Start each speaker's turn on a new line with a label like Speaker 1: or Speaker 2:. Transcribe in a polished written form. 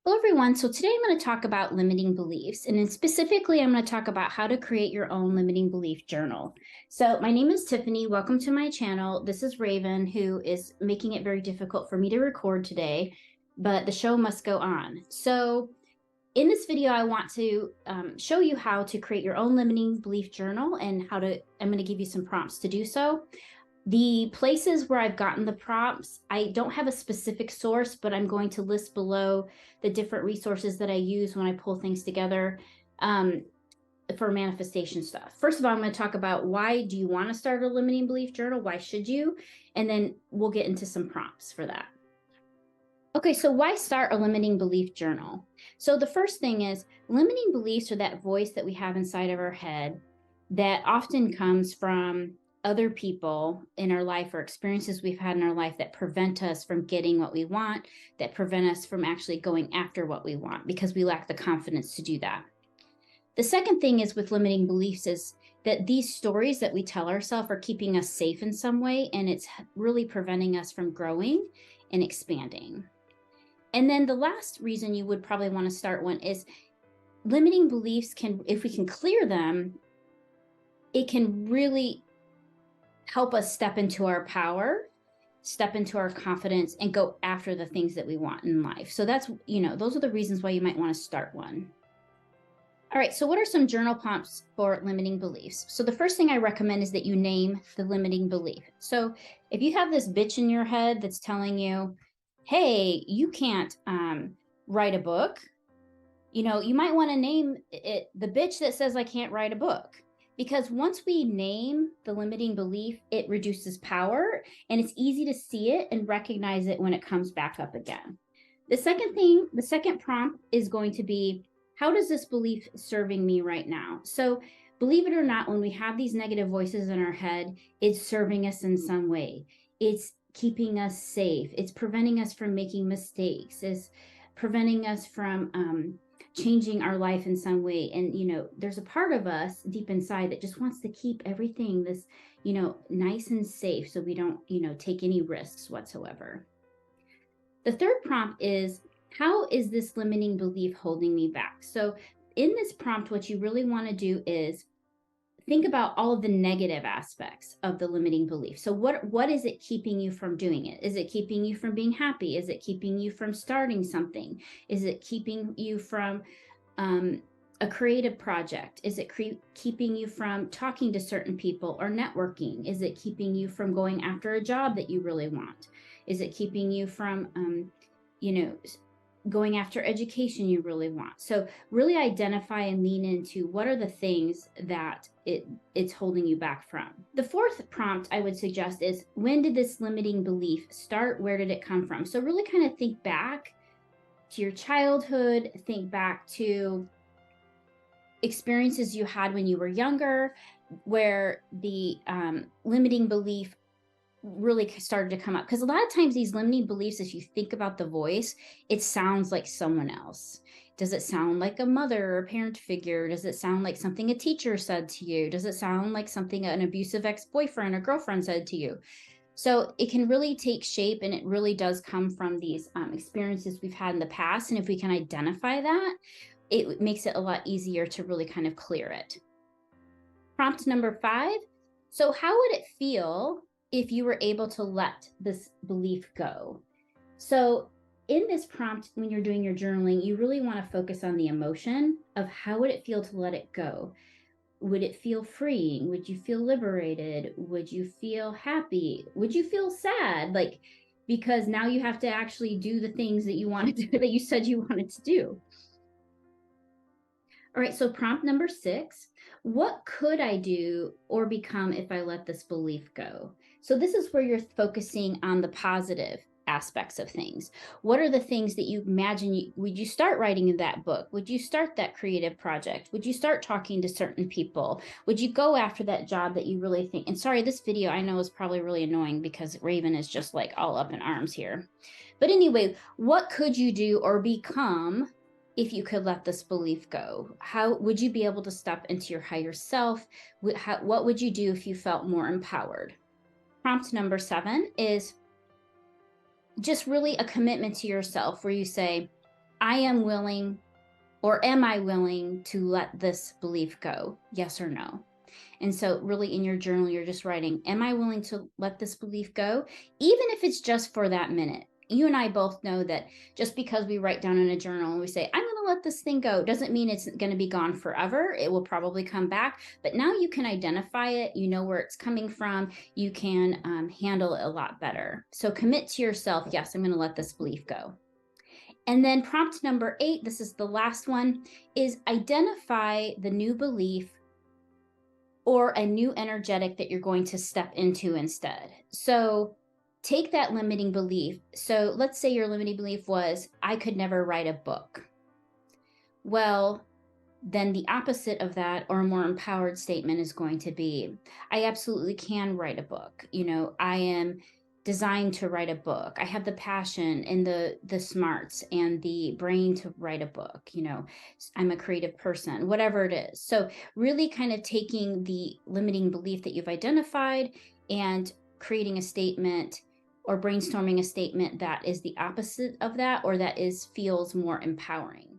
Speaker 1: Hello, everyone. So today I'm going to talk about limiting beliefs. And then specifically, I'm going to talk about how to create your own limiting belief journal. So my name is Tiffany. Welcome to my channel. This is Raven, who is making it very difficult for me to record today, but the show must go on. So in this video, I want to show you how to create your own limiting belief journal and I'm going to give you some prompts to do so. The places where I've gotten the prompts, I don't have a specific source, but I'm going to list below the different resources that I use when I pull things together for manifestation stuff. First of all, I'm going to talk about why do you want to start a limiting belief journal? Why should you? And then we'll get into some prompts for that. Okay, so why start a limiting belief journal? So the first thing is limiting beliefs are that voice that we have inside of our head that often comes from other people in our life or experiences we've had in our life that prevent us from getting what we want, that prevent us from actually going after what we want because we lack the confidence to do that. The second thing is with limiting beliefs is that these stories that we tell ourselves are keeping us safe in some way, and it's really preventing us from growing and expanding. And then the last reason you would probably want to start one is limiting beliefs can, if we can clear them, it can really help us step into our power, step into our confidence, and go after the things that we want in life. So that's, those are the reasons why you might want to start one. All right, so what are some journal prompts for limiting beliefs? So the first thing I recommend is that you name the limiting belief. So if you have this bitch in your head that's telling you, hey, you can't write a book, you might want to name it the bitch that says I can't write a book. Because once we name the limiting belief, it reduces power and it's easy to see it and recognize it when it comes back up again. The second prompt is going to be, how does this belief serving me right now? So believe it or not, when we have these negative voices in our head, it's serving us in some way. It's keeping us safe. It's preventing us from making mistakes. It's preventing us from changing our life in some way. And, there's a part of us deep inside that just wants to keep everything this, nice and safe so we don't, take any risks whatsoever. The third prompt is, how is this limiting belief holding me back? So in this prompt, what you really want to do is think about all of the negative aspects of the limiting belief. So what is it keeping you from doing it? Is it keeping you from being happy? Is it keeping you from starting something? Is it keeping you from a creative project? Is it keeping you from talking to certain people or networking? Is it keeping you from going after a job that you really want? Is it keeping you from, going after education you really want? So really identify and lean into what are the things that it's holding you back from. The fourth prompt I would suggest is, when did this limiting belief start? Where did it come from? So really kind of think back to your childhood, think back to experiences you had when you were younger, where the limiting belief really started to come up. Because a lot of times these limiting beliefs, if you think about the voice, it sounds like someone else. Does it sound like a mother or a parent figure? Does it sound like something a teacher said to you? Does it sound like something an abusive ex-boyfriend or girlfriend said to you? So it can really take shape, and it really does come from these experiences we've had in the past. And if we can identify that, it makes it a lot easier to really kind of clear it. Prompt number 5. So how would it feel if you were able to let this belief go? So in this prompt, when you're doing your journaling, you really want to focus on the emotion of how would it feel to let it go? Would it feel freeing? Would you feel liberated? Would you feel happy? Would you feel sad? Because now you have to actually do the things that you wanted to, that you said you wanted to do. All right, so prompt number 6, what could I do or become if I let this belief go? So this is where you're focusing on the positive aspects of things. What are the things that you imagine would you start writing in that book? Would you start that creative project? Would you start talking to certain people? Would you go after that job that you really think? And sorry, this video I know is probably really annoying because Raven is just like all up in arms here. But anyway, what could you do or become if you could let this belief go? How would you be able to step into your higher self? What would you do if you felt more empowered? Prompt number 7 is just really a commitment to yourself where you say, I am willing, or am I willing to let this belief go? Yes or no? And so, really, in your journal, you're just writing, am I willing to let this belief go? Even if it's just for that minute. You and I both know that just because we write down in a journal and we say, I'm going to let this thing go, doesn't mean it's going to be gone forever. It will probably come back. But now you can identify it. You know where it's coming from. You can handle it a lot better. So commit to yourself, yes, I'm going to let this belief go. And then prompt number 8, this is the last one, is identify the new belief or a new energetic that you're going to step into instead. So take that limiting belief. So let's say your limiting belief was, I could never write a book. Well, then the opposite of that, or a more empowered statement, is going to be, I absolutely can write a book. I am designed to write a book. I have the passion and the smarts and the brain to write a book. I'm a creative person, whatever it is. So really kind of taking the limiting belief that you've identified and creating a statement or brainstorming a statement that is the opposite of that, or that feels more empowering.